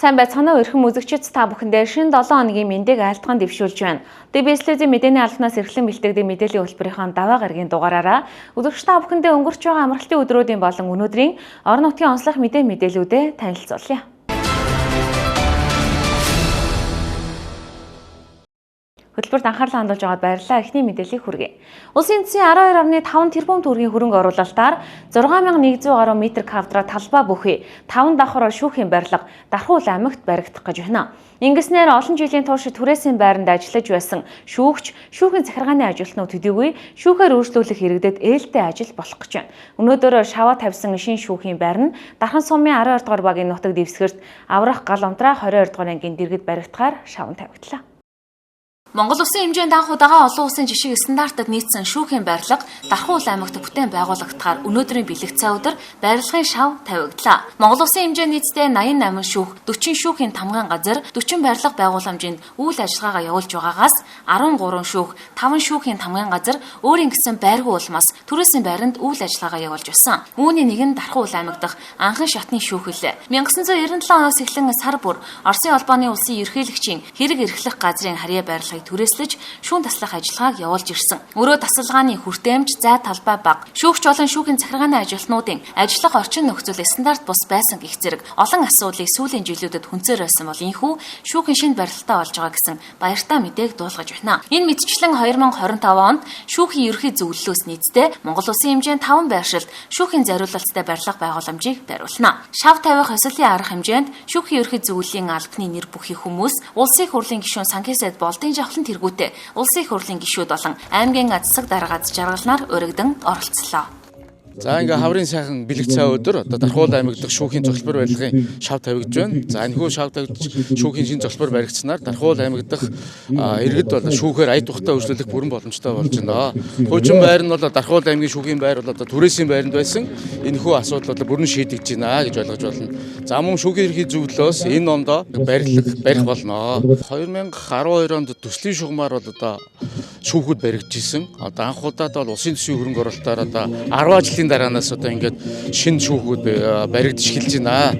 Сайн байцгаана уу эрхэм үзэгчид та бүхэндээ шинэ 7 хоногийн мэндийг айлтган дэвшүүлж байна. ТБС-ийн мэдээний албанаас эрхлэн бэлтгэдэг мэдээллийн хөтөлбөрийн даваа гарагийн дугаараараа үзэгч та бүхэндээ өнгөрч байгаа амралтын өдрүүдийн болон өнөөдрийн орон нутгийн онцлог мэдээлүүдээ танилцуулъя. Хөтөлбөрт анхаарлаа хандуулж байгаад баярлалаа. Эхний мэдээллийг хүргэе. Улсын эцсийн 12.5 тэрбум төгрөгийн хөрөнгө оруулалтаар 6110 гаруй метр квадрат талбай бүхий 5 давхар шүүхийн барилга Дархуул аймагт баригдах гэж байна. Ингэснээр олон жилийн турш түрээсийн байранд ажиллаж байсан шүүгч, шүүхийн захиргааны ажилтнууд төдийгүй шүүхээр өөрчлөлөх хэрэгдэд ээлтэй ажил болох гэж байна. Өнөөдөр шаваа тавьсан шинэ шүүхийн байр нь Дархан сумын 12 дугаар багийн нутаг дэвсгэрт аврах гал унтраа 22 дугаар ангийн дэргэд баригдахаар шаван тавигдлаа. Монгол Улсын хэмжээнд анх удаага олон улсын жишг стандартад нийцсэн шүүхийн барилга Дархуул аймагт бүтээн байгуулагдахаар өнөөдрийн бэлэгцээ өдөр барилгын шав тавигдлаа. Монгол Улсын хэмжээнд нийтдээ 88 шүүх, 40 шүүхийн тамгын газар, 40 барилга байгууламжинд үйл ажиллагаагаа явуулж байгаагаас 13 шүүх, 5 шүүхийн тамгын газар өөрийн гэсэн байргуу улмаас түрээсийн байранд үйл ажиллагаагаа явуулж байсан. Үүний нэг нь Дархуул аймаг дахь анхан шатны шүүхэлээ. 1997 оноос эхлэн сар бүр Оросын холбооны улсын ерөнхийлөгчийн хэрэг эрхлэх газрын харьяа барилгыг түрээслэж шүүн таслах ажиллагааг явуулж ирсэн. Өрөө тасалгааны хүртээмж, зай талбай баг, шүүгч болон шүүхийн захиргааны ажилтнуудын ажиллах орчин нөхцөл стандарт бус байсан гэх зэрэг олон асуудлыг сүүлийн жилүүдэд хүнцээр байсан бол энэхүү шүүхийн шинэ барилтаа болж байгаа гэсэн баяртай мэдээг дуулгаж байна. Энэ мэдчлэн 2025 онд шүүхийн ерхий зөвлөлөөс нийтдээ Монгол Улсын хэмжээнд 5 байршилд шүүхийн зориулалттай барилга байгууламжийг бариулна. Шав тавих өсөлтийн арга хэмжээнд шүүхийн ерхий зөвлөлийн албаны нэр бүхий хүмүүс, улсын их хурлын гишүүн Санкесэд болдын тэргүүтээ улсын их хурлын гишүүд болон аймгийн засаг даргад жаргалнаар өргөдөн оролцлоо. За ингээ хаврын сайхан бэлэгцээ өдөр одоо Дархуул аймаг дахь шүүхийн зөвлөлбөр барилгын шав тавигдж байна. За энэхүү шав тавигдж шүүхийн шинэ зөвлөлбөр баригдсанаар Дархуул аймаг дахь иргэд бол шүүхээр ая тухтай үйлчлэх бүрэн боломжтой болж байна. Хуучин байр нь бол Дархуул аймгийн шүүхийн байр бол одоо түрээсийн байранд байсан. Энэхүү асуудал бол бүрэн шийдэгдэж байна гэж ойлгож байна. За мөн шүүхийн ерхий зөвлөлөөс энэ ондоо барих болно. 2012 онд төслийн шугамар бол одоо шүүхүүд баригдж исэн. Одоо анх удаад бол улсын төсвийн хөрөнгө оруулалтаар одоо 10 жилийн дараанаас одоо ингээд шинэ шүүхүүд баригдж эхэлж байна.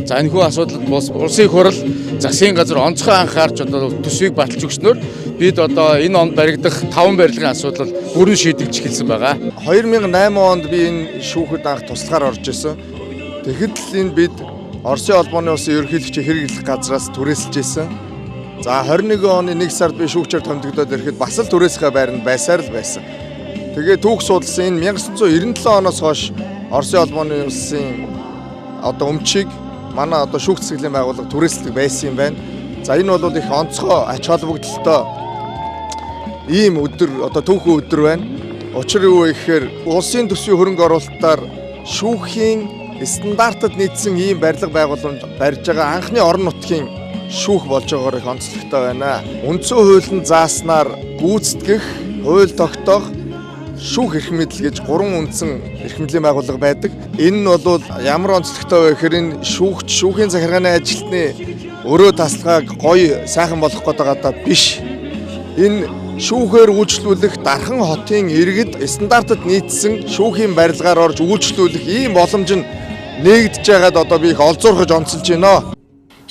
За энэхүү асуудалд улсын их хурл засгийн газар онцгой анхаарч одоо төсвийг баталж өгснөөр бид одоо энэ онд баригдах 5 барилгын асуудал бүрэн шийдэгдэж эхэлсэн байгаа. 2008 онд би энэ шүүхэд анх туслагаар орж исэн. Тэгэхэд л энэ бид Оросын холбооны улсын ерөнхийлөгчийн хэрэг эрхлэх газраас түрээсэлж исэн. За 21 оны 1 сард би шүүгчээр томдогдоод ирэхэд бас л түрээсхэ байранд байсаар л байсан. Тэгээ түүх судалсан энэ 1997 оноос хойш Оросын холбооны улсын одоо өмчийг манай одоо шүүх цэцгэлийн байгууллага түрээсэлдэг байсан юм байна. За энэ бол их онцгой ач холбогдолтой ийм өдөр одоо түүхэн өдөр байна. Учир юу вэ гэхээр улсын төсвийн хөрөнгө оруулалтаар шүүхийн стандартад нийцсэн ийм барилга байгууламж барьж байгаа анхны орон нутгийн шүүх болж байгаагаар их онцлогтой байна. Үндсэн хуулинд зааснаар гүйцэтгэх, хууль тогтоох, шүүх эрх мэдэл гэж 3 үндсэн эрх мэдлийн байгууллага байдаг. Энэ нь бол ямар онцлогтой вэ гэхээр энэ шүүгч, шүүхийн захиргааны ажилтны өрөө тасалгааг гоё сайхан болгох гэдэг биш. Энэ шүүхээр үйлчлүүлэх Дархан хотын иргэд стандартад нийцсэн шүүхийн барилгаар орж үйлчлүүлэх ийм боломж нь нээгдэж байгаад одоо би их олзуурхаж онцолж байна.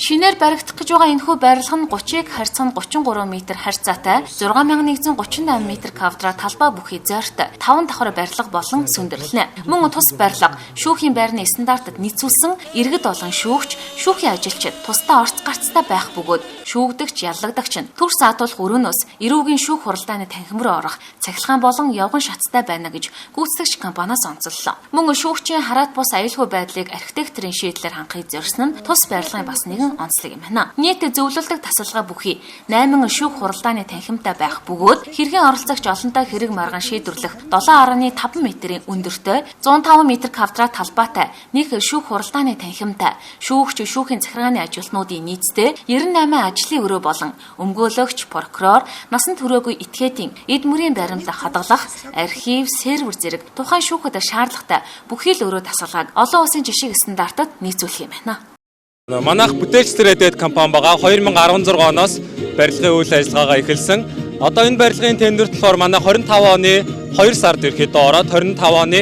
Шинээр баригдах гэж байгаа энэхүү барилга нь 30-ыг харьцан 33 м харьцаатай 6138 м квадрат талбай бүхий зойрт 5 давхар барилга болон сүндэрлэнэ. Мөн тус барилга шүүхийн байрны стандартад нийцүүлсэн иргэд болон шүүгч, шүүхийн ажилчид тусдаа орц гарцтай байх бөгөөд шүүгдэгч, яллагдагч нь төр саатуулах өрөөнөөс эрүүгийн шүүх хуралдааны танхим руу орох цахилгаан болон явган шаттай байна гэж гүйцэтгэгч компаниас онцоллоо. Мөн шүүгчийн хараат бус аюулгүй байдлыг архитекторын шийдлээр хангахыг зорьсон нь тус барилгын бас нэгэн онцлог юм байна. Нийт зөвлөлдөг тасалгаа бүхий 8 шүүх хуралдааны танхимтай байх бөгөөд хэргийн оролцогч олонтой хэрэг маргаан шийдвэрлэх 7.5 м-ийн өндөртэй 105 м квадрат талбайтай нэг шүүх хуралдааны танхимтай шүүгч, шүүхийн захиргааны ажилтнуудын нийтдээ 98 ажлын өрөө болон өмгөөлөгч, прокурор, насан туршаагүй этгээдийн эд мөрийн баримлах, хадгалах, архив, сервер зэрэг тухайн шүүхэд шаардлагатай бүхий л өрөө тасалгааг олон улсын жишг стандартад нийцүүлэх юм байна. Манайх бүтээлч трэдэд компани байгаа 2016 оноос барилгын үйл ажиллагаагаа эхэлсэн. Одоо энэ барилгын тендерт болохоор манай 25 оны 2 сард ирэхэд ороод 25 оны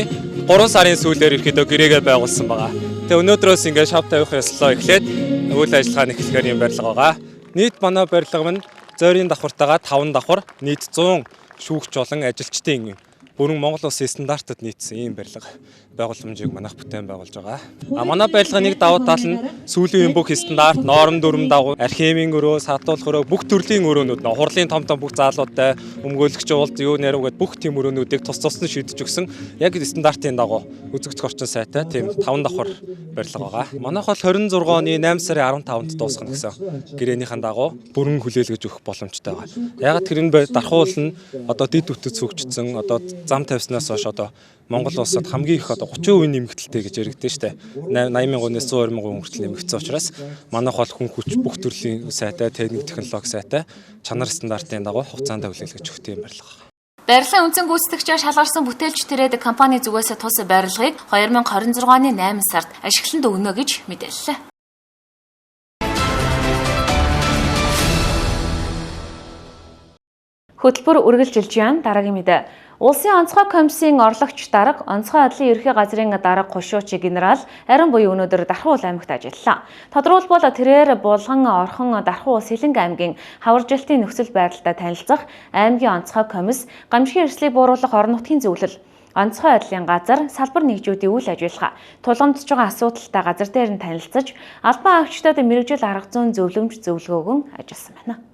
3 сарын сүүлээр ирэхэд гэрээгээ байгуулсан байгаа. Тэгээ өнөөдрөөс ингээд шав тавих ёслоо эхлээд үйл ажиллагааны эхлэхээр юм барилга байгаа. Нийт манай барилга маань зөөрийн давхартайгаа 5 давхар нийт 100 шүүгч болон ажилчдын бүрэн Монгол Улсын стандартад нийцсэн ийм барилга байгууламжийг манайх бүтээн байгуулж байгаа. Манай барилгын нэг давуу тал нь сүүлийн бүх стандарт, норм дүрм дагуу архимын өрөө, сатуулах өрөө, бүх төрлийн өрөөнүүд, хурлын том бүх заалуудтай өмгөөлөгч уулз юу нэрв гэдэг бүх тийм өрөөнүүдийг тус тусна шийдэж өгсөн яг стандартын дагуу үзэгдэх орчин сайтай тийм 5 давхар барилга байгаа. Манайх бол 26 оны 8 сарын 15-нд дуусгах гэсэн гэрээнийхэн дагуу бүрэн хүлээлгэж өгөх боломжтой байгаа. Яг тэр энэ дархуул нь одоо дид үтэц хөгжсөн одоо зам тавьснаас хойш одоо Монгол улсад хамгийн их одоо 30% нэмэгдэлтэй гэж яригдсан шүү дээ. 80,000-аас 120,000 хүртэл нэмэгдсэн учраас манайх бол хүн хүч бүх төрлийн сайтай, техник технологи сайтай, чанар стандартын дагуу хугацаанд хүлээлгэж өгөх юм барилга. Барилгын үнцэн гүйцэтгэгчээр шалгарсан бүтээлч тэрээд компани зүгээс тус барилгыг 2026 оны 8 сард ашиглалтанд өгнө гэж мэдээллээ. Хөтөлбөр үргэлжилж байна. Дараагийн мэдээ. Улсын онцгой комиссийн орлогч дарга, онцгой байдлын ерхий газрын дарга Хошуучи генерал Арин буюу өнөөдөр Дархан аймагт ажиллалаа. Тодорхойлбол тэрээр Булган, Орхон, Дархан улс Сэлэнг аймгийн хаваржилтын нөхцөл байдалтай танилцах аймгийн онцгой комисс, гамшигын эрсдлийг бууруулах орон нутгийн зөвлөл, онцгой байдлын газар, салбар нэгжүүдийн үйл ажиллагаа, тулгамдж байгаа асуудалтай газар дээр нь танилцаж, албан хаагчдад мэргэжил арга зүйн зөвлөмж зөвлөгөөгөн ажилласан байна.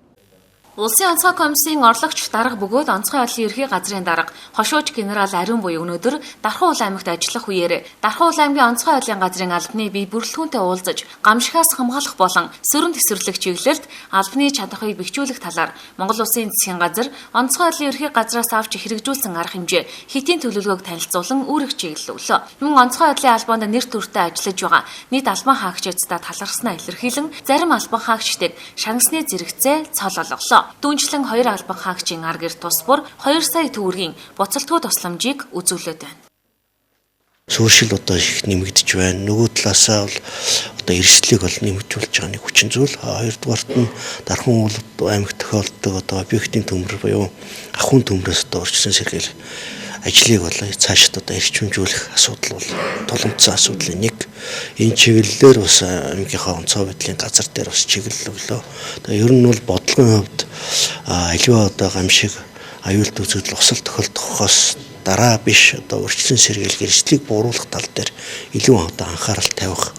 Улсын онцгой комиссийн орлогч дарга бөгөөд онцгой байдлын ерхий газрын дарга Хошууч генерал Арин буюу өнөөдөр Дархан аймагт ажиллах үеэр Дархан аймгийн онцгой байдлын газрын албаны бие бүрэлдэхүүнтэй уулзаж гамшигаас хамгаалах болон сөрөм тесвэрлэх чиглэлд албаны чадахыг бэхжүүлэх талаар Монгол Улсын засгийн газар онцгой байдлын ерхий газраас авч хэрэгжүүлсэн арга хэмжээ хэдийн төлөвлөгөөг танилцуулан үүрэг чиглэлүүлв. Мөн онцгой байдлын албанд нэр төртэй ажиллаж байгаа нийт албан хаагчдаа талархснаа илэрхийлэн зарим албан хаагчдыг шагнасны зэрэгцээ цол олголоо. Дүүнчлэн 2 албан хаагчийн арга гэр тус бүр 2 сая төгрөгийн буцалтгүй тусламжийг үзүүлээд байна. Сууршил одоо их нэмэгдэж байна. Нөгөө талаасаа бол одоо эрсдлийг бол нэмэгдүүлж байгаа нэг хүчин зүйл. Хоёрдугаарт нь Дархан аймагт тохиолддог одоо объектын төмөр буюу ахуйн төмрөөс одоо урьдчилан сэргээл ажлыг бол цаашд одоо эрчимжүүлэх асуудал бол тулгымдсан асуудлын нэг. Энэ чиглэлээр бас аймгийнхаа онцгой байдлын газар дээр бас чиглэл өглөө. Тэгээ ер нь бол бодлогын хувьд аливаа одоо гамшиг аюулт үзэгдэл усал тохиолдохоос дараа биш одоо урьдчилан сэргээл эрсдлийг бууруулах тал дээр илүү одоо анхаарал тавих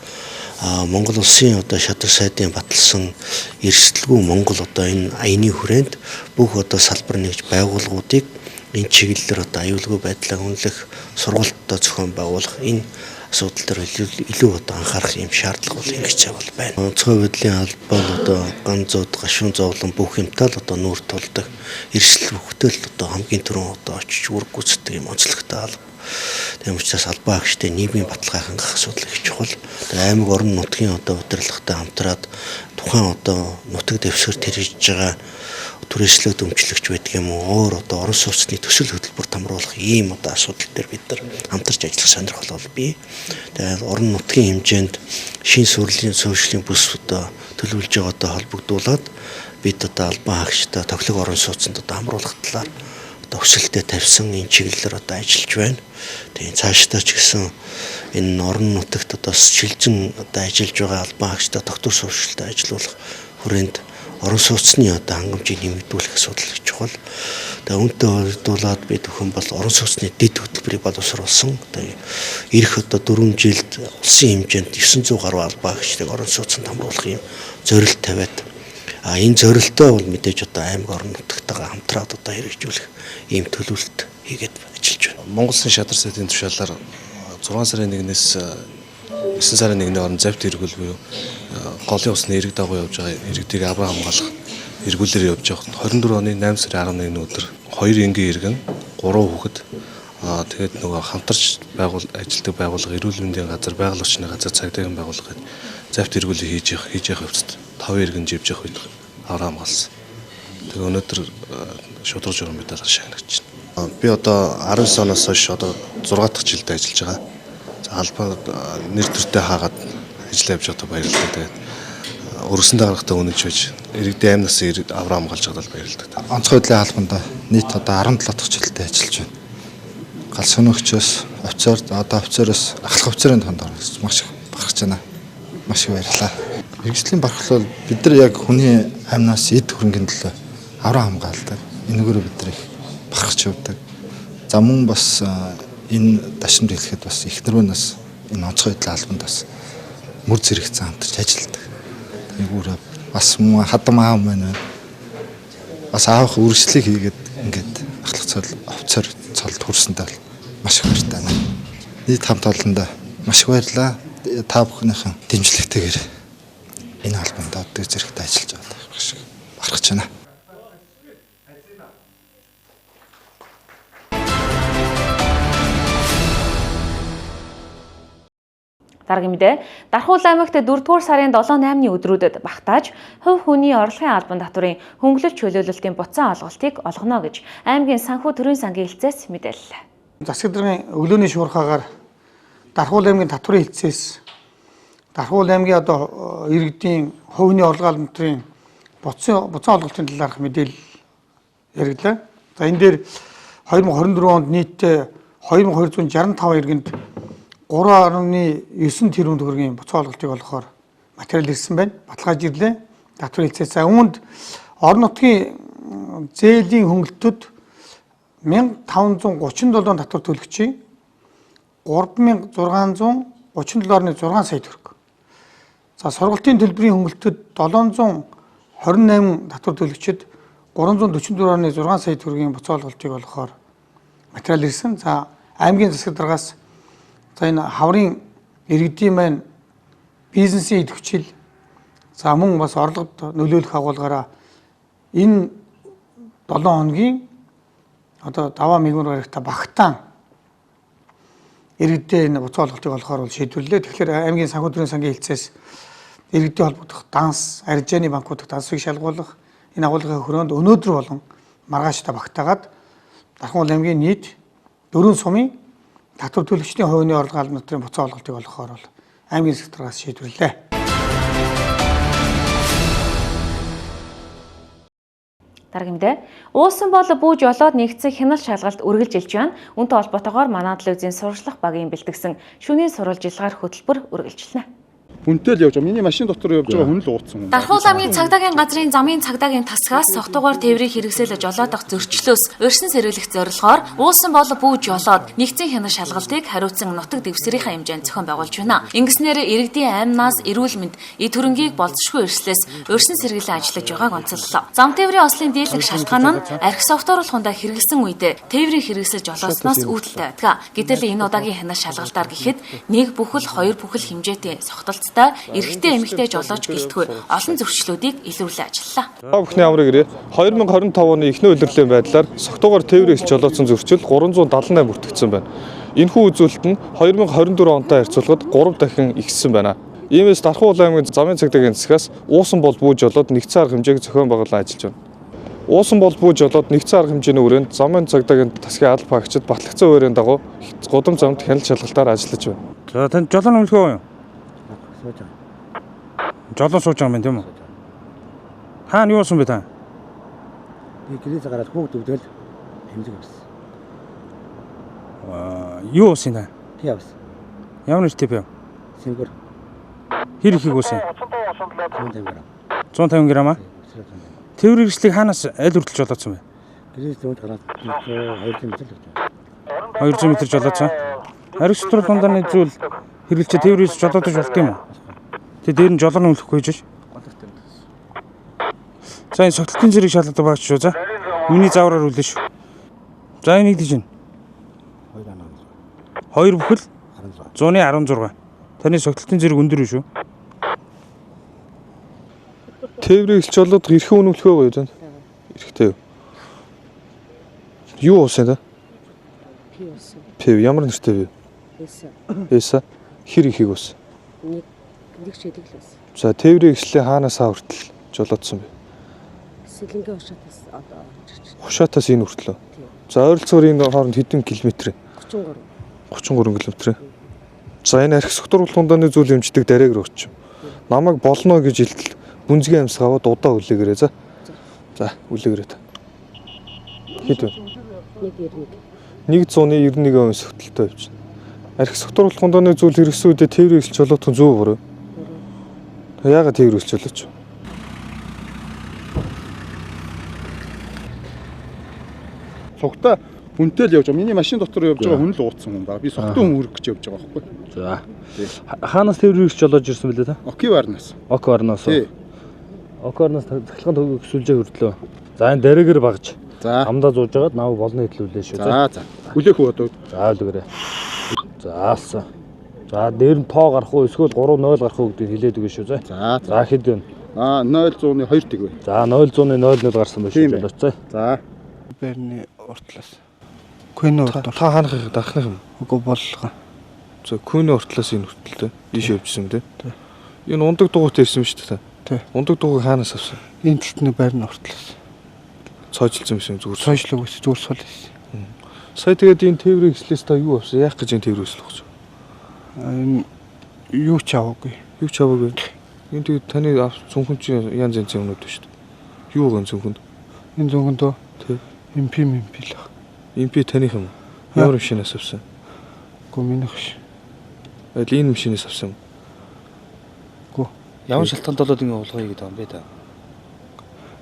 Монгол Улсын одоо шадар сайдын баталсан эрсдэлгүй Монгол одоо энэ аяны хүрээнд бүх одоо салбар нэгж байгууллагуудыг энэ чиглэлээр одоо аюулгүй байдлаа үнэлэх сургалтад зохион байгуулах энэ асуудал дээр илүү одоо анхаарах юм шаардлага бол ингэж бол байна. Онцгой байдлын албан одоо ганцууд гашуун зовлон бүх юмтай л одоо нүүр тулдаг эрсдэл бүхтэл одоо хамгийн түрүүн одоо очиж үүрэг гүйцэтгэх юм онцлогтой алба. Тийм учраас албан хаагчдын нийгмийн баталгаа хангах асуудал их чухал. Аймаг орон нутгийн одоо удирдлагатай хамтраад тухайн одоо нутаг дэвсгэр тэрж байгаа түрээслэг дэмжлэгч байдаг юм уу өөр одоо орон сууцны төсөл хөтөлбөр тамруулах ийм одоо асуудал дээр бид нар хамтарч ажиллах сонирхол бол бий. Тэгээд орон нутгийн хэмжээнд шин сүрлийн суурьшлийн бүс одоо төлөвлөж байгаа одоо холбогдуулаад бид одоо албан хаагчтай тоглог орон сууцнд одоо хамруулах талаар одоо өсөлтөд тавьсан энэ чиглэлээр одоо ажиллаж байна. Тэгээд цаашдаа ч гэсэн энэ орон нутагт одоо шилжин одоо ажиллаж байгаа албан хаагчтай доктор суурьшилтай ажиллах хүрээнд орон сууцны одоо хангамжийг нэмэгдүүлэх асуудал их чухал. Тэгээ үүнтэй холбогдуулаад бид өхөн бол орон сууцны дэд хөтөлбөрийг боловсруулсан. Тэгээ ирэх одоо 4 жилд улсын хэмжээнд 900 гаруй албан хаагчдыг орон сууцнд хамруулах юм зорилт тавиад энэ зорилтоо бол мэдээж одоо аймаг орон нутгатайгаа хамтраад одоо хэрэгжүүлэх ийм төлөвлөлт хийгээд ажиллаж байна. Монгол Улсын шадар сайдын тушаалаар 6 сарын 1-ээс 9 сарын 1-ний хооронд завьт эргүүл буюу голын усны эрэг дагуу явж байгаа иргэдийг авраа хамгаалах эргүүлээр явж байгаа. 24 оны 8 сарын 11-ний өдөр 2 энгийн иргэн 3 хүүхэд тэгээд нөгөө хамтарч ажилтдаг байгууллага эрүүл мэндийн газар, байгаль орчны газар, цагдаагийн байгууллага завьт эргүүлээ хийж явах явцад 5 иргэн живж явах үед авраа хамгаалсан. Тэгээ өнөөдөр шудраг журам медаль шагнагч байна. Би одоо 19 оноос хойш одоо 6 дахь жилдээ ажиллаж байгаа. Албан нэр төртэй хаагаад ажиллаж явж байгаа баярлалаа. Тэгээд өргөсөндөө гарахтаа үнэнч байж иргэдийн амь насны авраа хамгаалж байгаа баярлалаа. Онцгой байдлын албанд нийт одоо 17 дахь жилдээ ажиллаж байна. Гал соногчоос офицер одоо офицероос ахлах офицерын тонд орсон маш их багч байна. Маш их баярлалаа. Мэргэжлийн барах бол бид нар яг хүний амнаас эд хөрөнгөний төлөө авраа хамгаалдаг. Энэгээр бид нар их барахч явдаг. За мөн бас энэ дашин дэлгэхэд бас эхнэрүүнээс энэ онцгой эдлийн албанд бас мөр зэрэгцэн хамтарч ажилладаг. Тэгвэр бас мөн хадам аав маань бас аавах үргэлжлэлийг хийгээд ингээд ахлах цол офицер цолд хүрсэндээ бол маш их баяртай байна. Нийт хамт олондоо маш их баярлалаа. Та бүхнийхэн дэмжлэгтэйгээр энэ албанд одоо зэрэгтэй ажиллаж байгаа байх шиг барах гэж байна. Дараагийн мэдээ Дархуул аймагт 4-р сарын 7-8-ны өдрүүдэд багтааж хувь хүний орлогын албан татврын хөнгөлөлт чөлөөлөлтийн буцаан олголтыг олгоно гэж аймгийн санхүү төрийн сангийн хэлцээс мэдээллээ. Засаг даргын өглөөний шуурхаагаар Дархуул аймгийн татврын хэлцээс Дархуул аймгийн одоо иргэдийн хувийн орлогын албан татврын буцаан олголтын талаарх мэдээлэл яригдлаа. За энэ дээр 2024 онд нийтдээ 2265 иргэнд 3.9 тэрбум төгрөгийн буцаан олголтыг олгохоор материал ирсэн байна. Баталгааж ирлээ. Татвар хэлцээс үүнд орон нутгийн зээлийн хөнгөлтөд 1537 татвар төлөгчийн 3637.6 сая төгрөг. За сургалтын төлбөрийн хөнгөлтөд 728 татвар төлөгчид 344.6 сая төгрөгийн буцаан олголтыг олгохоор материал ирсэн. За аймгийн засаг даргаас за энэ хаврын иргэдийн маань бизнесийн идэвхжил за мөн бас орлогод нөлөөлөх агуулгаараа энэ 7 хоногийн одоо даваа мэгмар баригта багтаан иргэдээ энэ буцаан олголтыг олохоор бол шийдвэрлэлээ. Тэгэхээр аймгийн санхүү төрийн сангийн хэлцээс иргэдийн холбогдох данс, аржааны банкуудах дансыг шалгуулах энэ агуулгын хөрөөнд өнөөдөр болон маргааштай багтаагаад Дархуул аймгийн нийт 4 сумын татвар төлөгчдийн хувийн орлогын албан татврын буцаан олголтыг олгохоор бол аймгийн сектороос шийдвэрлэлээ. Дараагийн мэдээ уусан бол бүү жолоод нэгдсэн хяналт шалгалт үргэлжилж байна. Үүнтэй холбоотойгоор манай телевизийн сурчлах багийн бэлтгэсэн шөнийн сурвалжилгаар хөтөлбөр үргэлжилнэ. Хүнтэй л явж байгаа. Миний машин дотор явж байгаа хүн л ууцсан. Дархуул аймгийн цагдаагийн газрын замын цагдаагийн тасгаас согтуугаар тээврийн хэрэгсэл жолоодох зөрчлөөс урьдчилан сэргийлэх зорилгоор уусан бол бүү жолоод нэгдсэн хяналт шалгалтыг хариуцсан нутаг дэвсгэрийн хэмжээнд зохион байгуулж байна. Ингэснээр иргэдийн амнаас эрүүл мэнд эд хөрөнгийг болцсошгүй эрслээс урьдчилан сэргийлэн ажиллаж байгааг онцоллоо. Зам тээврийн ослын дийлэх шалтгаан нь архи софтууруулахундаа хэрэгсэн үедээ тээврийн хэрэгсэл жолоосноос үүдэлтэй байдаг. Гэтэл энэ удаагийн хяналт шалгалтаар гэхэд нэг бүхэл хоёр бүхэл хэмжээтэй согтолцтой эрэгтэй эмэгтэй жолооч гэлтгүй олон зөрчлүүдийг илрүүлэн ажиллалаа. Та бүхний амрыг ирээ 2025 оны эхний улирлын байдлаар согтуугаар тээврээс жолоодсон зөрчил 378 бүртгэгдсэн байна. Энэхүү үзүүлэлт нь 2024 онтой харьцуулахад 3 дахин ихссэн байна. Иймээс Дархуул аймгийн замын цагдаагийн засгаас уусан бол бүү жолоод нэгдсэн арга хэмжээг зохион байгуулан ажиллаж байна. Уусан бол бүү жолоод нэгдсэн арга хэмжээний хүрээнд замын цагдаагийн тасгийн алба багчид батлагдсан үеэрийн дагуу гудам замд хяналт шалгалтаар ажиллаж байна. За танд жолооны үлгөө юу? Жолоо сууж байгаа юм тийм үү? Хаана юу уусан бэ та? Би гэрээс гараад хүүхд өвдөл хэмжиг авсан. Юу уусан та? Тий авсан. Ямар нэртэй бэ? Сингэр. Хэр ихийг уусан? 150 г. 150 г аа? Тээврийн хэрэгслийг хаанаас аль хүртэл жолоодсон бэ? Гэрээс зүүнд гараад 200 м л гэж байна. 200 м жолоодсон. Архи софтууруулахын зүйл хэрэглэж тээврээс жолоодож болт юм уу? Тэ дээр нь жолооны үлдэхгүй гэж. За энэ согтолтын зэрэг шалгалт багч шүү. За. Миний заавраар үлдэн шүү. За энийг диж гин. 2 бүхэл 116. Таны согтолтын зэрэг өндөр шүү. Тээврээс жолоодох эрхэн үнэмлэх байгаа юу тань? Эрхтэй юу? Юу уусан та? Пив ямар нэртэй вэ? Эса. Хэр ихийг уусан? Нэг шидэг л байсан. За тээврийн эхлээ хаанаас хүртэл жолоодсон бэ? Сэлэнгийн хушаатаас одоо Хушаатаас энэ хүртэл. За ойролцоогоор энэ хооронд хэдэн километр? 33. 33 км. За энэ архи софтууруулахын зүйл хэмждэг дараагаар өгч. Намайг болно гэж хэлтэл бүнзгийн амьсг аваад удаа үлээгээрээ за. За үлээгээрээ та. Хэд вэ? 191 согтолтой явж. Архи софтууруулахын зүйл хэрэгсэн үедээ тээврийн эхлэл жолоодох зөв үү? Яагаад тээвэр өсч болооч? Цогтой хүнтэй л явж байгаа. Миний машин дотор явж байгаа хүн л ууцсан хүн байна. Би цогтой хүн хүрэх гэж явж байгаа байхгүй. За. Хаанаас тээвэр өсч болоод ирсэн бэлээ та? Окиварнаас. Окварнаас. Окварнаас цахилгаан төсөлжээ хүрдлөө. За энэ дэрэгэр багж. За. Амдаа зууж байгаад нав болно хэлүүлээ шүү. За. Хүлээх үү одоо. За үлгэрээ. За алсан. За дээр нь тоо гарах уу эсвэл 3-0 гарах уу гэдгийг хэлээд өгнө шүү. За. За хэд вэ? 0.102 тэг вэ. За 0.0 гарсан байна шүү. Болооцоо. За. Бэрний уртлаас. Күйний уртл. Та хаанах их дарахных юм? Үгүй боллоо. За күйний уртлаас энэ хүртэлтэй. Ийш явжсэн юм тий. Энэ ундаг дугуйт ирсэн юм шүү дээ. Тий. Ундаг дугуй хаанаас авсан? Энэ талтны байрны уртлаас. Цоожлсон юм зүгээр. Цоожлог ус зүгээр сул байсан. Сая тэгээд энэ тээврийн хэслээс та юу авсан? Яах гэж энэ тээвэр өслөх гэж? Энэ юу ч аваагүй. Юу ч аваагүй. Энэ тэгээд таны зөвхөн чи янз янзын юмнууд шүү дээ. Юу гэн зөвхөнд? Энэ зөвхөндөө тий. MP л. MP таних юм. Ямар машинаас авсан? Гү минийх ш. Аль энэ машинаас авсан юм? Гү. Ямар шалтгаанд болоод ингэ уулгая гэдэг юм бэ та?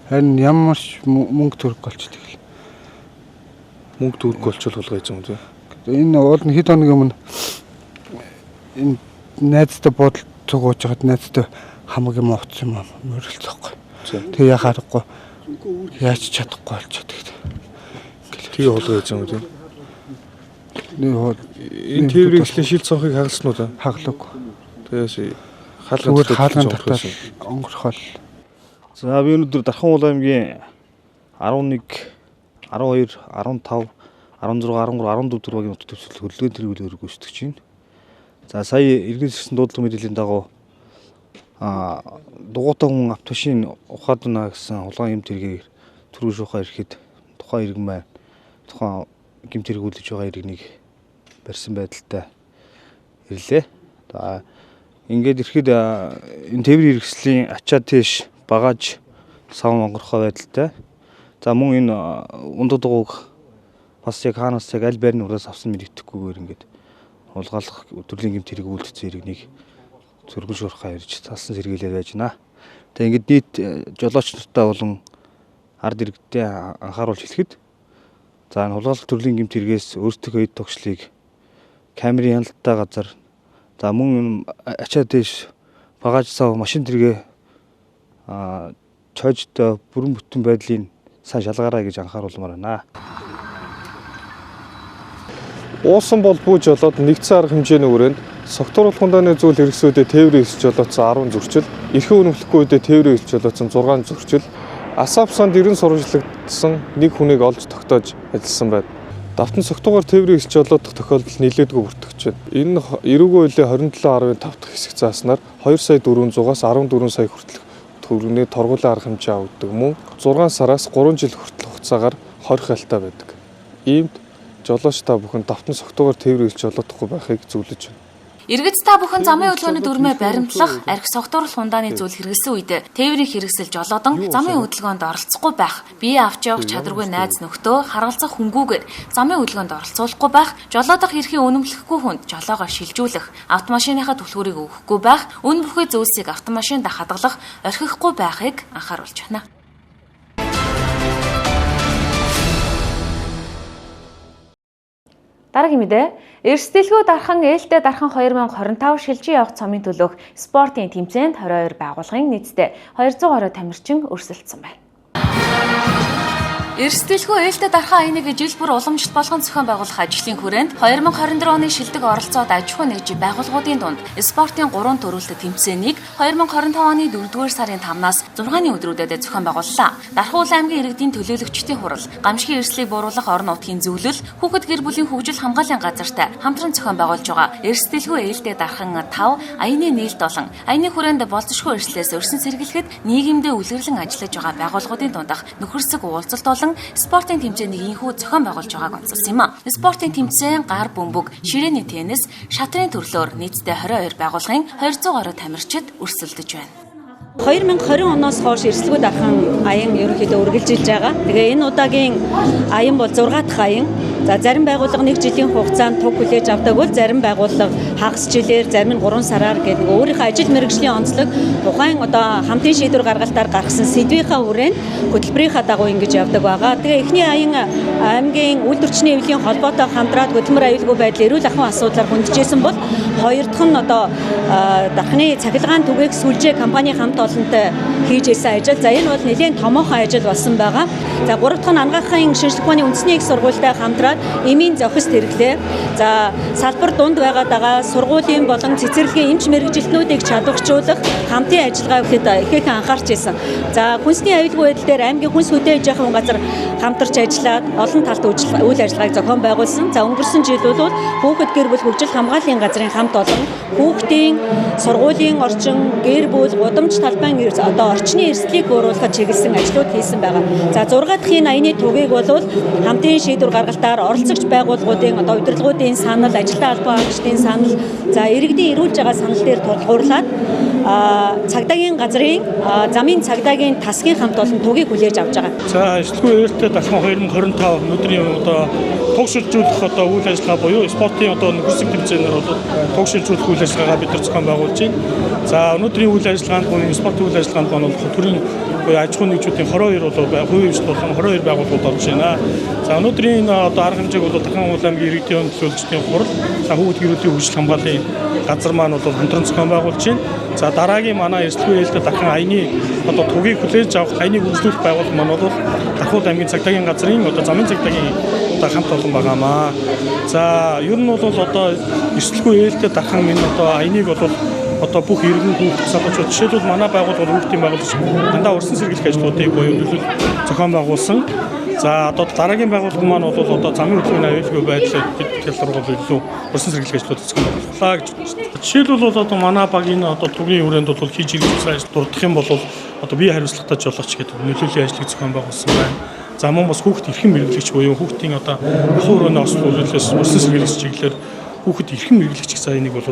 Харин ямар ч мөнгө төрөх болчихдог л. Мөнгө төрөх болчихвол уулгая юм тий. Энэ уул нь хэд хоног өмнө энэ найзтай бодол цугууж байгаад найзтай хамаг юм уутсан юм мөрөлцөхгүй. Тэг яхаарахгүй. Яаж чадахгүй болчиход. Тэгээ уулгая юм тий. Энэ тээврийн шил цонхыг хагалсан уу та? Хаглаагүй. Тэгээс хаалган татаад өнгөрхөл. За би өнөөдөр Дархан Улаан аймгийн 11, 12, 15, 16, 13, 14 дургийн утга төвшил хөдөлгөөний тэргүүлээр гүйцэтгэж байна. За сая иргэн ирсэн дуудлага мэдээллийн дагуу дугуйтай хүн автомашин ухаад байна гэсэн улаан юм тэргээр түрүү шуухаар ирэхэд тухайн иргэн маань тухайн гим тэргүүлж байгаа иргэнийг барьсан байдалтай ирлээ. За ингээд ирэхэд энэ тээврийн хэрэгслийн ачаа тийш багаж савн онгорхой байдалтай. За мөн энэ ундаг дугуйг бас яг хаанаас яг аль байрны ураас авсан мэддэхгүйгээр ингээд улгаалах төрлийн гэмт хэрэг үйлдэлсэн иргэнийг зөргөл шуурхаа ирж талсан сэргийлээд байж байна. Тэгээ ингээд нийт жолооч нартай болон ард иргэдэд анхааруулж хэлэхэд за энэ улгаалах төрлийн гэмт хэрэгээс өөрсдөө эд тогшлыг камерын хяналттай газар за мөн ачаа дэш багаж сав машин тэргээ чойжтой бүрэн бүтэн байдлын сайн шалгаарай гэж анхааруулмаар байна. Уусан бол бүүж болоод нэгдсэн арга хэмжээний хүрээнд согтууруулах хундааны зүйл хэрэгсүүдэд тээврийн өсч болоодсон 10 зөрчил, эрхэн үнэмлэхгүй үедээ тээврийн өсч болоодсон 6 зөрчил, асаапсанд 90 сурвалжлагдсан нэг хүнийг олж тогтоож ажилласан байна. Давтан согтуугаар тээврийн өсч болоодох тохиолдол нэлээдгүй бүртгэж байна. Энэ эрүүгийн хуулийн 27.5 дахь хэсэг зааснаар 2 сая 400-аас 14 сая хүртэлх төгрөгийн торгуулийн арга хэмжээ авдаг мөн 6 сараас 3 жил хүртэл хугацаагаар хорих альтай байдаг. Иймд жолооч та бүхэн давтан согтуугаар тээврийн өсч болоодохгүй байхыг зөвлөж байна. Иргэд та бүхэн замын хөдөлгөөний дүрмээ баримтлах, архи согтууруулах хундааны зүйл хэрэгсэн үед тээврийн хэрэгсэл жолоодон замын хөдөлгөөнд оролцохгүй байх, бие авч явах чадваргүй найз нөхдөө харгалзах хөнгүүгээр замын хөдөлгөөнд оролцуулахгүй байх, жолоодох эрхийг үнэмлэхгүй хүнд жолоогоо шилжүүлэх, автомашиныхаа түлхүүрийг өгөхгүй байх, үн бүхий зүйлсийг автомашинд хадгалах, орхихгүй байхыг анхааруулж байна. Дараагийн мэдээ, эрсдэлгүй дархан ээлтэй дархан 2025 шилжин явах цомын төлөөх спортын тэмцээнд 22 байгууллагын нийтдээ 200 гаруй тамирчин өрсөлдсөн байна. Эрсдэлгүй ээлтэй дархан аяныг жил бүр уламжлалт болгон зохион байгуулах ажлын хүрээнд 2024 оны шилдэг оролцоод аж ахуй нэгжийн байгууллагуудын дунд спортын 3 төрөлтөд тэмцээнийг 2025 оны 4-р сарын 5-наас 6-ны өдрүүдэд зохион байгууллаа. Дархан Улаан аймгийн иргэдийн төлөөлөгчдийн хурал, гамшигын эрслийг бууруулах орон нутгийн зөвлөл, хүүхэд гэр бүлийн хөгжил хамгааллын газартай хамтран зохион байгуулж байгаа эрсдэлгүй ээлтэй дархан 5 аяны нээлт болон аяны хүрээнд болцошгүй эрслээс өрсөн сэргийлэхэд нийгэмдээ үлгэрлэн ажиллаж байгаа байгууллагуудын дундах нөхөрсөг уулзалт болон спортын тэмцээнийг инхүү зохион байгуулж байгааг онцолсон юм а. Спортын тэмцээн гар бөмбөг, ширээний теннис, шатрын төрлөөр нийтдээ 22 байгууллагын 200 гаруй тамирчид өрсөлдөж байна. 2020 оноос хойш эрсдэлгүй дархан аян ерөнхийдөө үргэлжилж байгаа. Тэгээ энэ удаагийн аян бол 6 дахь аян. За зарим байгууллага 1 жилийн хугацаанд туг хүлээж авдаг бол зарим байгууллага хагас жилээр, зарим нь 3 сараар гэдэг өөрийнхөө ажил мэргэжлийн онцлог тухайн одоо хамтын шийдвэр гаргалтаар гаргасан сэдвийнхаа хүрээнд хөтөлбөрийнхаа дагуу ингэж явдаг байгаа. Тэгээ эхний аймгийн үйлдвэрчний эвлэлийн холбоотой хамтраад хөтөлмөр аюулгүй байдал эрүүл ахуйн асуудлаар хүндэжсэн бол хоёр дахь нь одоо дархны цахилгаан түгээх сүлжээ компани хамт олонтой хийж ирсэн ажил. За энэ бол нэлээд томоохон ажил болсон байгаа. За гурав дахь нь ангаахын шинжлэх ухааны үндэсний их сургуультай хамтраад эмийн зохист хэрэглээ. За салбар дунд байгаа сургуулийн болон цэцэрлэгийн эмч мэргэжилтнүүдийг чадваржуулах хамтын ажиллагаа ихээхэн анхаарч ирсэн. За хүнсний аюулгүй байдал дээр аймгийн хүнс хөдөө аж ахуйн газар хамтарч ажиллаад олон талт үйл ажиллагааг зохион байгуулсан. За өнгөрсөн жил бол хүүхэд гэр бүл хөгжил хамгааллын газрын хамт олон хүүхдийн сургуулийн орчин, гэр бүл, гудамж талбайн одоо орчны эрсдлийг бууруулахад чиглэсэн ажлууд хийсэн байгаа. За 6 дахь аяны түгээг бол хамтын шийдвэр гаргалтаар оролцогч байгууллагуудын одоо удирдлагуудын санал, ажилтны албан хаагчдын санал, за иргэдийн ирүүлж байгаа санал дээр тулгуурлаад цагдаагийн газрын замын цагдаагийн тасгийн хамт олон түгээг хүлээж авч байгаа. За эсэлгүй ээлтэй дахин 2025 өнөөдрийн одоо тугшилжүүлэх одоо үйл ажиллагаа буюу спортын одоо нөхөрсөг тэмцээнээр бол тугшилжүүлэх үйл ажиллагаагаа бид нар зохион байгуулж байна. За өнөөдрийн үйл ажиллагаанд буюу спортын үйл ажиллагаанд бол төрийн аж ахуйн нэгжүүдийн 22 бол хувийн болон 22 байгууллагууд орж байна. За өнөөдрийн одоо арга хэмжээг бол дахин уул аймгийн иргэдийн төлөөлжтийн хурал, за хүүхэд гэрүүлийн хөгжил хамгааллын газар маань бол хамтран зохион байгуулж байна. За дараагийн манай эсэлгүй ээлтэй дахин аяны одоо түгийг хүлээж авах аяныг үргэлжлүүлэх байгууллага маань бол Дархуул аймгийн цагдаагийн газрын одоо замын цагдаагийн одоо хамт олон байгаамаа. За ер нь бол одоо эсэлгүй ээлтэй дахин энэ одоо аяныг бол одоо бүх иргэн хүүхэд залуучууд жишээлбэл манай байгууллага хүүхдийн байгууллагч дандаа урьдчилан сэргийлэх ажлуудыг буюу нөлөөлөл зохион байгуулсан. За одоо дараагийн байгууллага маань бол одоо замын хөдөлгөөний аюулгүй байдлыг хэлбэр бол илүү урьдчилан сэргийлэх ажлууд зохион байгууллаа гэж байна. Жишээлбэл бол одоо манай багийн одоо түвний хүрээнд бол хийж ирсэн ажил дурдах юм бол одоо бие хариуцлагатай жолооч гэдэг нөлөөллийн ажлыг зохион байгуулсан байна. За мөн бас хүүхэд эрхэм мэргэжлэгч буюу хүүхдийн одоо ахуй өрөөний ослол үйлдэлээс урьдчилан сэргийлэх чиглэлээр хүүхэд эрхэм мэргэжлэгч гэсэн энийг бол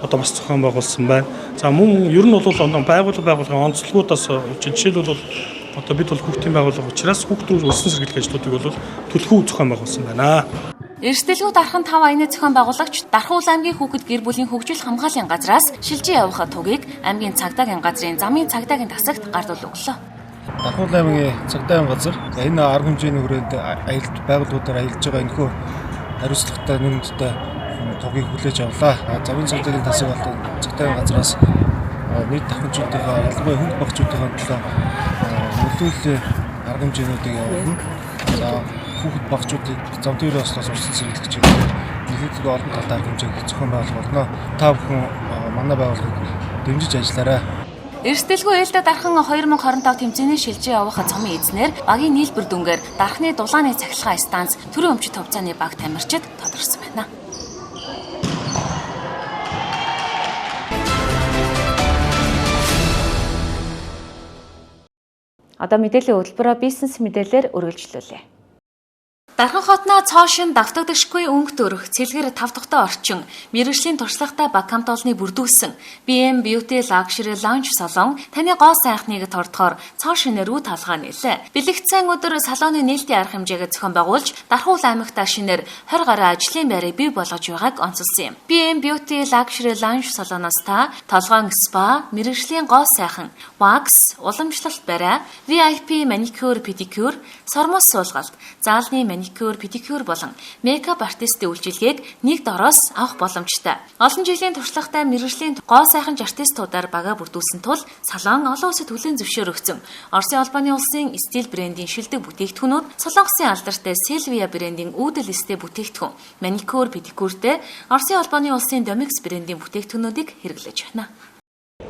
одоо бас зохион байгуулсан байна. За мөн ер нь бол байгууллагын онцлогуудаас жишээлбэл одоо бид бол хүүхдийн байгууллага учраас хүүхдүүд урьдчилан сэргийлэх ажлуудыг бол төлхөө зохион байгуулсан байна. Эрсдэлгүй дархан 5 аяны зохион байгуулагч Дархуул аймгийн хүүхэд гэр бүлийн хөгжил хамгааллын газраас шилжиж явах тугийг аймгийн цагдаагийн газрын замын цагдаагийн тасагт гардуул өглөө. Дархуул аймгийн цагдаагийн газар энэ арга хэмжээний хүрээнд аялалт байгууллагуудаар аялж байгаа энэхүү хариуцлагатай нэмэлттэй тугийг хүлээж авлаа. Замын цагдаагийн тасаг болон цагдаагийн газраас нийт давханчуудынхаа ялангуяа хүнд багцуудынхаа төлөө нөлөөллийн арга хэмжээнүүдийг явуулна. За хүүхэд багцуудыг зам төвийн ослоос урьдчилан сэргийлэх чиглэлээр нэлээдгүй олон талтай арга хэмжээг зохион байгуулах болно. Та бүхэн манай байгууллагыг дэмжиж ажиллаарай. Эрсдэлгүй ээлтэй дархан 2025 тэмцээний шилжиж явах цомын эзнэр багийн нийлбэр дүнгээр дархны дулааны цахилгаан станц төрийн өмчит хувьцааны баг тамирчид тодорсон байна. Одоо мэдээллийн хөтөлбөрөөр бизнес мэдээлэлээр үргэлжлүүлье. Дархан хотноо цоошин давтагдагшгүй өнгөт өрх, цэлгэр тав тухтай орчин, мэргэжлийн туршлагатай баг хамт олонны бүрдүүлсэн BM Beauty Luxury Lounge салон таны гоо сайхныг тордохоор цоошин рүү талгаа нэлээ. Бэлэгдсэн өдөр салоны нээлтийн арга хэмжээгээ зохион байгуулж, Дархуул аймагта шинээр 20 гаруй ажлын байрыг бий болгож байгааг онцолсон юм. BM Beauty Luxury Lounge салоноос та толгоон спа, мэргэжлийн гоо сайхан, wax, уламжлалт барай, VIP маникюр, педикюр, сормос суулгалт, заалны маникюр, педикюр болон мейкап артистийн үйлчилгээг нэг дороос авах боломжтой. Олон жилийн туршлагатай мэргэжлийн гоо сайхан артистуудаар бага бүрдүүлсэн тул салон олон улсад хүлээн зөвшөөрөгдсөн. Оросын албаны улсын стил брендийн шилдэг бүтээгдэхүүнүүд, Солонгосын алдартай Сильвия брендийн үүдэл эстэй бүтээгдэхүүн, маникюр, педикюртэй Оросын албаны улсын Домикс брендийн бүтээгдэхүүнүүдийг хэрэглэж байна.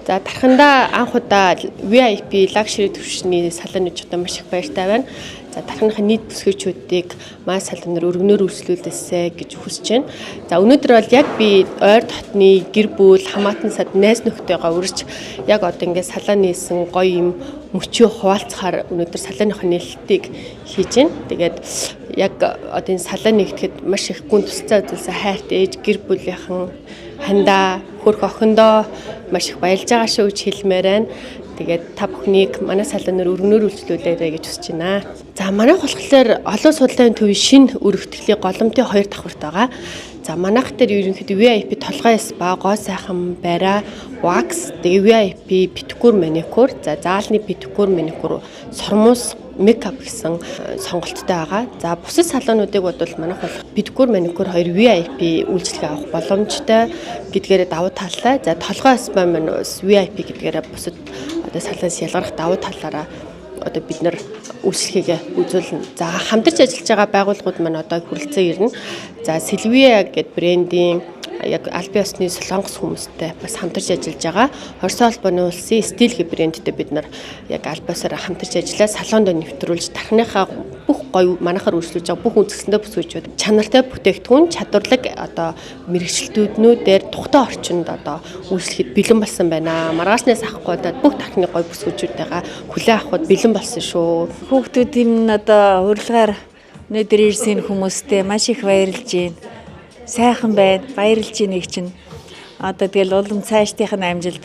За дархандаа анх удаа VIP luxury төвшний салоныг одоо маш их баяртай байна. За дарханыхаа нийт бүсгүйчүүдийг маань салоноор өргөнөөр үйлчлүүлээсэй гэж хүсэж байна. За өнөөдөр бол яг би ойр дотны гэр бүл хамаатан сад найз нөхдөйгөө урьж яг одоо ингээд салон нээсэн гоё юм мөчөө хуваалцахаар өнөөдөр салоныхоо нээлтийг хийж байна. Тэгээд яг одоо энэ салаа нэгтгэхэд маш их гүн тусцаа үзүүлсэн хайрт ээж, гэр бүлийнхэн, хандаа, хөрх охиндоо маш их баярлж байгаа шүү гэж хэлмээр байна. Тэгээд та бүхнийг манай салаанаар өргөнөөр үйлчлүүлээрэй гэж хүсэж байна. За манайх болохоор олон судлалын төвийн шинэ өргөтгөлийн голомтын 2 давхарт байгаа. За манайх дээр ерөнхийдөө VIP толгой спа, гоо сайхан бариа, wax, тэгээ VIP педикюр, маникюр, за заалны педикюр, маникюр, сормус, мейкап гэсэн сонголттой байгаа. За бусад салонуудыг бодвол манайх бол педикюр, маникюр 2 VIP үйлчлэгээ авах боломжтой гэдгээрээ давуу талтай. За толгой спа маань VIP гэдгээрээ бусад одоо салаас ялгарх давуу талаараа одоо бид нар үйлчлэгээ үзүүлнэ. За хамтарч ажиллаж байгаа байгууллагууд маань одоо хүрэлцэн ирнэ. За Silvia гэдэг брендийн яг аль бие усны солонгос хүмүүстэй бас хамтарч ажиллаж байгаа. Орос улбаны улсын Steel гэх брэндтэй бид нар яг аль биесээр хамтарч ажиллаад салонд нэвтрүүлж тархиныхаа бүх гоё манайхаар үйлчлүүлж байгаа бүх үзэсгэлэнтэй бүсгүйчүүд чанартай бүтээгдэхүүн, чадварлаг одоо мэрэгчлэлтүүднүүдээр тухтай орчинд одоо үйлчлэхэд бэлэн болсон байна. Маргаашнаас авахгүй бүх тархины гоё бүсгүйчүүдтэйгээ хүлээн авахд бэлэн болсон шүү. Хүүхдүүдийн одоо урилгаар өнөөдөр ирсэн хүмүүстээ маш их баярлж байна. Сайхан байна, баярлж байна чинь. Одоо тэгэл улам цаашдынх нь амжилт,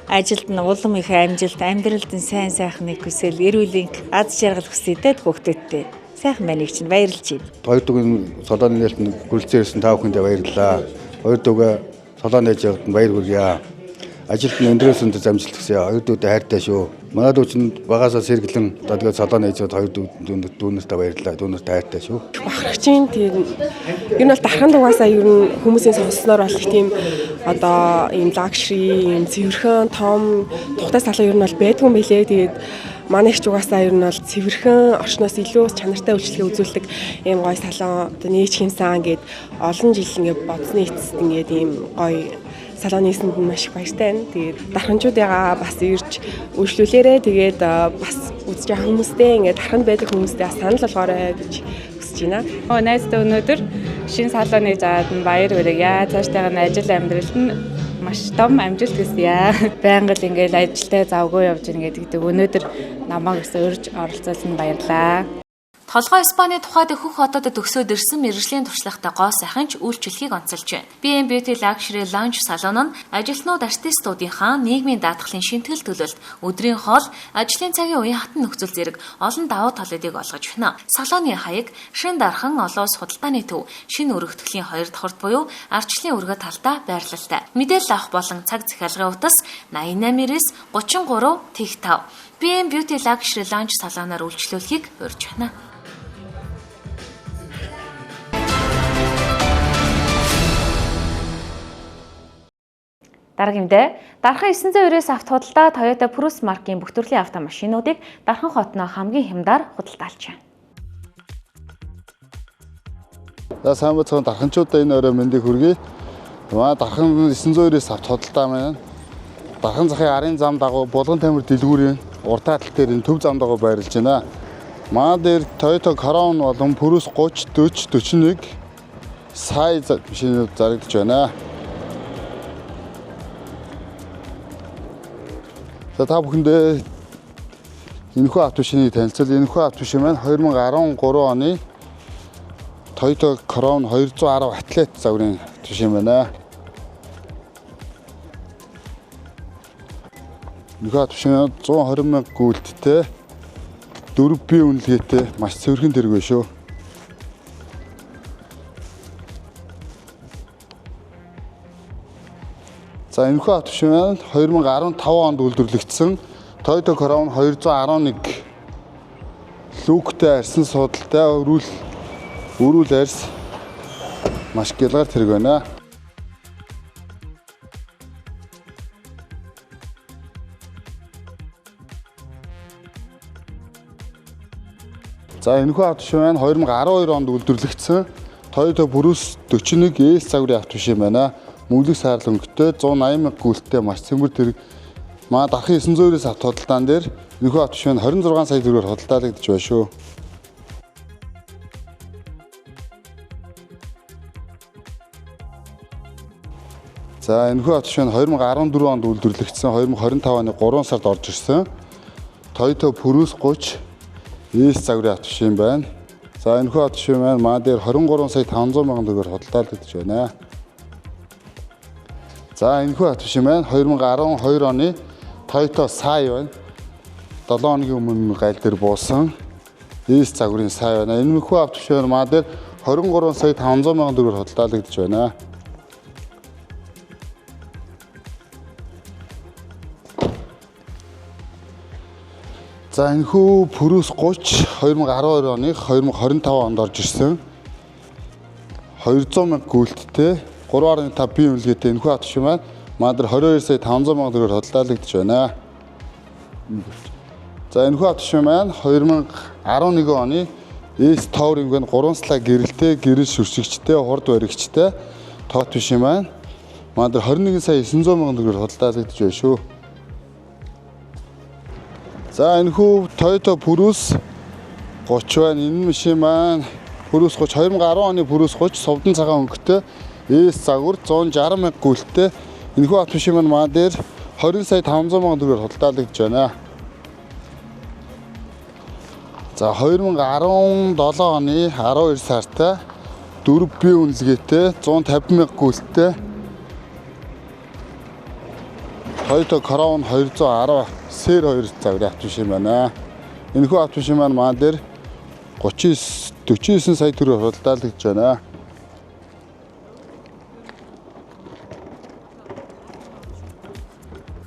ажилд нь улам их амжилт, амьдралд нь сайн сайхныг хүсэл, эрүүлийн аз жаргал хүсэдэг хүүхдүүдтэй. Сайхан байна чинь баярлж байна. Хоёр дугийн солооны нээлтөнд хүрэлцэн ирсэн та бүхэндээ баярлалаа. Хоёр дугаа солоон нээж явахад баяр хүргье. Ажилд нь өндрөөс өндөр амжилт хүсье. Хоёр дүүдэд хайртай шүү. Манай дүүчинд багасаа сэргэлэн одоо тэгээд солоон нээж яваад хоёр дүүнэртээ баярлалаа. Дүүнэрт хайртай шүү. Бахархчин тийм ер нь бол дархан дугаасаа ер нь хүмүүсийн сонсноор бол их тийм одоо ийм лагшри, ийм цэвэрхэн, том тухтай салон ер нь бол байдгүй юм билээ. Тэгээд манай их угаасаа ер нь бол цэвэрхэн орчноос илүү чанартай үйлчлэгээ үзүүлдэг ийм гоё салон одоо нээж хэмсэн гэд олон жил ингээд бодсны эцэст ингээд ийм гоё салон нийсэнд нь маш их баяртай байна. Тэгээд дарханчуудыгаа бас ирж үйлчлүүлээрэ. Тэгээд бас үзэж байгаа хүмүүстэй ингээд дарханд байдаг хүмүүстэй санал болгоорой гэж хүсэж байна. Найздаа өнөөдөр шинэ салоныг заагаад нь баяр хүргье. Цаашдаа нь ажил амьдралд нь маш том амжилт хүсье. Байнга л ингээд ажилдаа завгүй явж ийн гэдэг өнөөдөр намайг өрж оролцуулсан баярлаа. Толгой спаны тухайд хөх хотод төгсөөд ирсэн мэргэжлийн туршлагатай гоо сайханч үйлчлэхийг онцолж байна. BM Beauty Luxury Lounge салон нь ажилтнууд артистуудынхаа нийгмийн даатгалын шинтгэл төлөлт, өдрийн хоол, ажлын цагийн үеийн хатан нөхцөл зэрэг олон давуу талуудыг олгож байна. Салоны хаяг шин дархан олон улс худалдааны төв, шинэ өргөтгөлийн 2 давхарт буюу ардчлалын өргөт талдаа байрлалтай. Мэдээлэл авах болон цаг захиалгын утас 88-ээс 33 тэг 5. BM Beauty Luxury Lounge салоноор үйлчлүүлэхийг урьж байна. Дараагийндээ дархан 990-ээс авто худалдаа Toyota Prius маркийн бүх төрлийн автомашинуудыг дархан хотноо хамгийн хямдаар худалдаалж байна. За сайн бацхан дарханчуудаа энэ өрөө мэндийг хүргэе. Манай дархан 990-ээс авто худалдаа маань дархан захын арын зам дагуу Булган тамир дэлгүүрийн урт талт дээр энэ төв зам дагуу байрлаж байна. Манай дээр Toyota Crown болон Prius 30, 40, 41 сая машинууд зарагдж байна. За та бүхэндээ энэхүү автомашиныг танилцуул. Энэхүү автомашин маань 2013 оны Toyota Crown 210 атлет загварын автомашин байна. Энэхүү автомашин 120 мянга гүйлттэй 4 бие үнэлгээтэй маш цэвэрхэн тэрэг байна шүү. За энэхүү автомашин маань 2015 онд үйлдвэрлэгдсэн Toyota Crown 211 люктэй арьсан суудалтай өрүүл арьс маш гялгаар тэрэг байна. За энэхүү автомашин маань 2012 онд үйлдвэрлэгдсэн Toyota Prius 41 S загварын автомашин байна. Мөнгөлөг саарлан өнгөтэй 180 мянга гүйлттэй маш цэвэр тэрэг. Манай дархан 990-ээс авто худалдаан дээр энэхүү автомашин 26 сая төгрөгөөр худалдаалагдаж байна шүү. За энэхүү автомашин 2014 онд үйлдвэрлэгдсэн 2025 оны 3 сард орж ирсэн Toyota Prius 30 S загварын автомашин байна. За энэхүү хот шив маань маа дээр 23 сая 500 мянган төгрөөр худалдаалагдж байна. За энэхүү хот шив маань 2012 оны Toyota Sai байна. 7 хоногийн өмнө гайл дээр буусан East загварын Sai байна. Энэхүү хот шив маа дээр 23 сая 500 мянган төгрөөр худалдаалагдж байна. За энэхүү Purus 30 2012 оны 2025 онд орж ирсэн 200 мянга гүйлттэй 3.5 бие үнэлгээтэй энэхүү хот шив маань маа дээр 22 сая 500 мянган төгрөөр худалдаалагдж байна. За энэхүү хот шив маань 2011 оны East Touring байна 3 слаг гэрэлтэй, гэрэл шүршигчтэй, хурд баригчтай хот шив маань маа дээр 21 сая 900 мянган төгрөөр худалдаалагдж байна шүү. За энэхүү Toyota Purus 30 байна. Энэ машин маань Purus 30 2010 оны Purus 30 совдон цагаан өнгөтэй East загвар 160 мянга гүйлттэй. Энэхүү автомашин маань маа дээр 20 сая 500 мянган төгрөөр худалдаалагдж байна. За 2017 оны 12 сард 4 бие үнэлгээтэй 150 мянга гүйлттэй Toyota Crown 210 сэр 2 загварын автомашин байна. Энэхүү автомашин маань маа дээр 49 сая төгрөөр худалдаалагдж байна.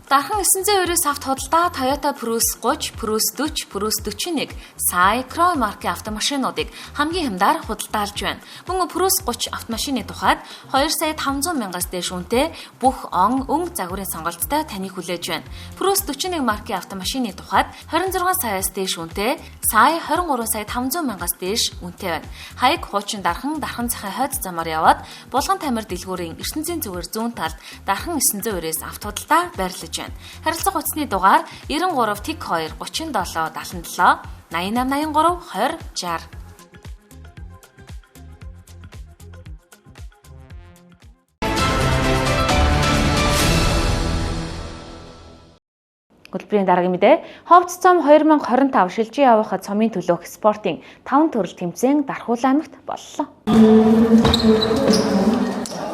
Дархан 992-өөс авт худалдаа Toyota Purus 30, Purus 40, Purus 41, Sai, Crown маркийн автомашинуудыг хамгийн хямдаар худалдаалж байна. Мөн Purus 30 автомашины тухайд 2 сая 500 мянгаас дээш үнэтэй бүх өнгө загварын сонголттой таныг хүлээж байна. Purus 41 маркийн автомашины тухайд 26 саяас дээш үнэтэй, Sai 23 сая 500 мянгаас дээш үнэтэй байна. Хаяг хуучин дархан цахын хойд замаар яваад Булган Тамир дэлгүүрийн ертөнцийн зүгээр зүүн талд дархан 992-өөс авт худалдаа байрлаж байна. Харилцах утасны дугаар 93 тэг 2 37 77 88 83 20 60. Хөтөлбөрийн дараагийн мэдээ Ховц цом 2025 шилжиж явах цомын төлөөх спортын 5 төрөл тэмцээн Дархуул аймагт боллоо.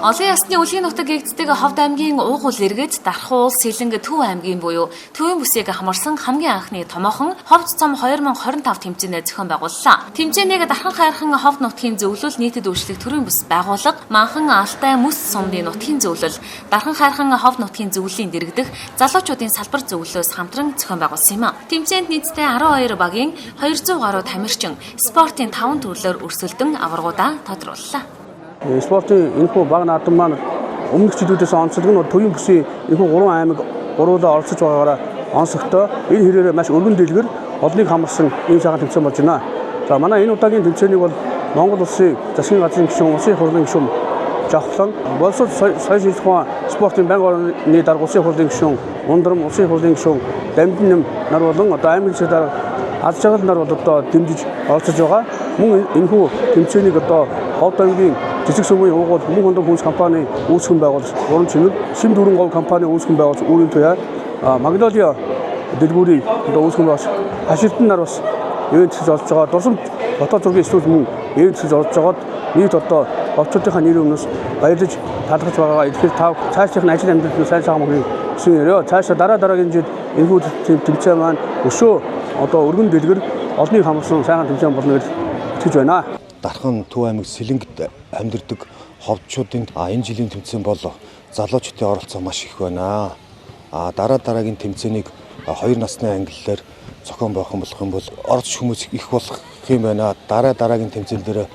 Олон ясны үлгийн нутаг гэгддэг Ховд аймгийн Уугуул иргэд Дархуул, Сэлэнг, Төв аймгийн буюу Төвийн бүсийг хамарсан хамгийн анхны томоохон Ховд цом 2025 тэмцээнээ зохион байгууллаа. Тэмцээнийг Дархан хайрхан Ховд нутгийн зөвлөл нийтэд үйлчлэх төрийн бүс байгууллага, Манхан Алтай Мэс сумны нутгийн зөвлөл, Дархан хайрхан Ховд нутгийн зөвлөлийн дэргэдэх залуучуудын салбар зөвлөлөөс хамтран зохион байгуулсан юм а. Тэмцээнд нийтдээ 12 багийн 200 гаруй тамирчин спортын 5 төрлөөр өрсөлдөн аваргуудаа тодрууллаа. Спортын энэхүү баг наадам маань өмнөх жилүүдээс онцлог нь Төвийн бүсийн энэхүү 3 аймаг гуруулаа оролцож байгаагаараа онцлогтой энэ хэрээр маш өргөн дэлгэр олныг хамарсан ийм сайхан тэмцээн болж байна. За манай энэ удаагийн тэмцээнийг бол Монгол улсын засгийн газрын гишүүн, улсын хурлын гишүүн Жавхлан, боловсрол соёлын шийдэх ухаан спортын байнгын орны дарга улсын хурлын гишүүн, Ундрам улсын хурлын гишүүн Дамжин нар болон одоо аймгийн засгийн дарга аз жаргал нар бол одоо дэмжиж оролцож байгаа. Мөн энэхүү тэмцээнийг одоо Ховд аймгийн жижиг сүмийн уугуул мөн хондог хүнс компани үүсгэн байгуулж, уран чимэг Шим дүүрэн гов компани үүсгэн байгуулж, өөрийн туяа Магнолиа дэлгүүрийг одоо үүсгэн байгуулж, хашилтан нар бас ивэнтс олж байгаа. Дурсамж дотоод зургийн студ мөн ивэнтс олж байгаад нийт одоо голчуудынхаа нэрийн өмнөөс баярлаж талархаж байгаагаа ихээр тав цаашдын ажил амьдралын сайн сайхан мөрийг хүсэн өрөө. Цаашаа дараагийн жилд энэхүү тэмцээн маань өшөө одоо өргөн дэлгэр олныг хамарсан сайхан тэмцээн болно гэж итгэж байна. Дархан Төв аймаг Сэлэнгт амьдардаг ховдчуудын энэ жилийн тэмцээн бол залуучуудын оролцоо маш их байна. Дараагийн тэмцээнийг 2 насны ангиллаар зохион байгуулах юм бол оролцох хүмүүс их болох юм байна. Дараагийн тэмцээн дээр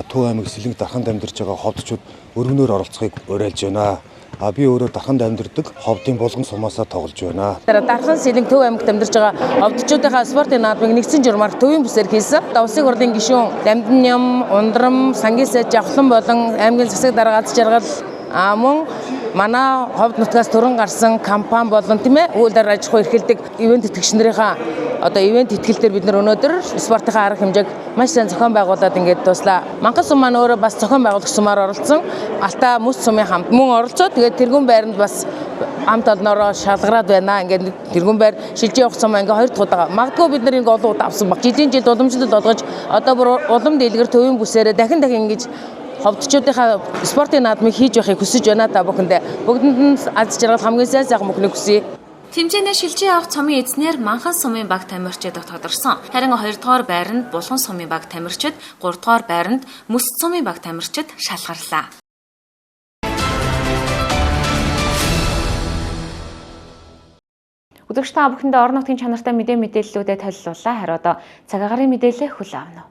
Төв аймаг Сэлэнг Дарханд амьдарч байгаа ховдчууд өргөнөөр оролцохыг уриалж байна. Би өөрөө Дарханд амьдардаг Ховдын Булган сумаасаа тоглож байна. Дархан Сэлэнг Төв аймагт амьдарч байгаа ховдчуудынхаа спортын наадмыг нэгдсэн журмаар Төвийн бүсээр хийсэн. Улсын хурлын гишүүн Дамжин, Ундрам, Сангисэ, Жавхлан болон аймгийн засаг дарга аз жаргал мөн манай ховд нутгаас төрөн гарсан компани болон тийм ээ үйл аж ахуй эрхэлдэг ивент тэтгэгчнэрийнхаа одоо ивент тэтгэл дээр бид нар өнөөдөр спортын арга хэмжээг маш сайн зохион байгуулад ингээд дуслаа. Мангас сум маань өөрөө бас зохион байгуулагч сумаар оролцсон. Алтай мөс сумын хамт мөн оролцоод тэгээд тэргүүн байранд бас амт олноороо шалгараад байна. Ингээд тэргүүн байр шилжиж явах сум ингээд 2 дахь удаа. Магадгүй бид нар ингээд олон удаа авсан баг. Жилийн жил уламжлалт олгож одоо бүр улам дэлгэр төвийн бүсээрээ дахин ингэж ховдчуудынхаа спортын наадмыг хийж байхыг хүсэж байна та бүхэндээ. Бүгдэнд нь аз жаргал хамгийн сайхан мөхнийг хүсье. Тэмцээнээ шилжиж явах цомын эзнэр Манхан сумын баг тамирчид тодорсон. Харин 2 дугаар байранд Булган сумын баг тамирчид, 3 дугаар байранд Мөс сумын баг тамирчид шалгарлаа. Үзэгч та бүхэндээ орон нутгийн чанартай мэдээллүүдэд толилууллаа. Харин одоо цаг агарын мэдээлэл хүлээн авна.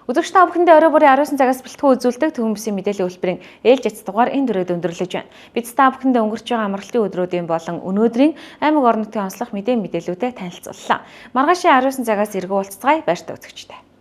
Үзэгч та бүхэндээ орой бүрийн 19 цагаас бэлтгэн үзүүлдэг Төвөн бүсийн мэдээллийн хөтөлбөрийн ээлж эц дугаар энэ дөрөд өндөрлөж байна. Бид та бүхэндээ өнгөрч байгаа амралтын өдрүүдийн болон өнөөдрийн аймаг орон нутгийн онцлог мэдээллүүдэд танилцууллаа. Маргаашийн 19 цагаас эргүү уулзцай баяртай үзэгчтэй.